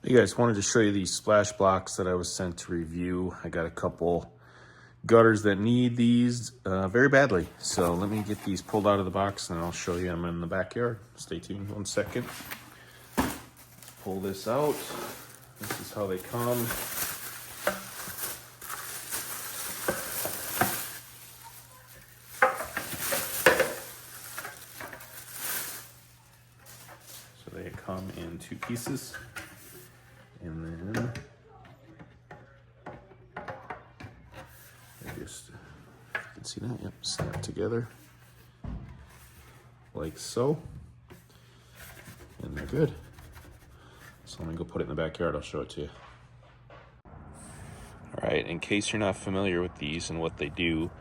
Hey guys, wanted to show you these splash blocks that I was sent to review. I got a couple gutters that need these very badly. So let me get these pulled out of the box and I'll show you them in the backyard. Stay tuned 1 second. Pull this out. This is how they come. So they come in 2 pieces. And then they just, you can see that, yep, snap together like so. And they're good. So let me go put it in the backyard, I'll show it to you. All right, in case you're not familiar with these and what they do,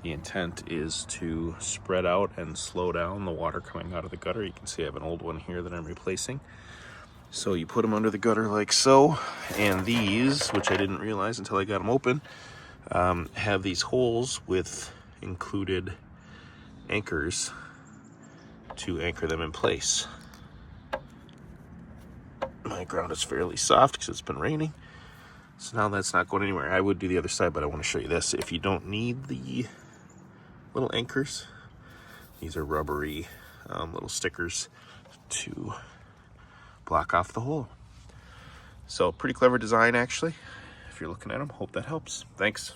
the intent is to spread out and slow down the water coming out of the gutter. You can see I have an old one here that I'm replacing. So you put them under the gutter like so, and these, which I didn't realize until I got them open, have these holes with included anchors to anchor them in place. My ground is fairly soft because it's been raining, so now that's not going anywhere. I would do the other side, but I want to show you this. If you don't need the little anchors, these are rubbery little stickers to block off the hole. So pretty clever design actually. If you're looking at them, hope that helps. Thanks.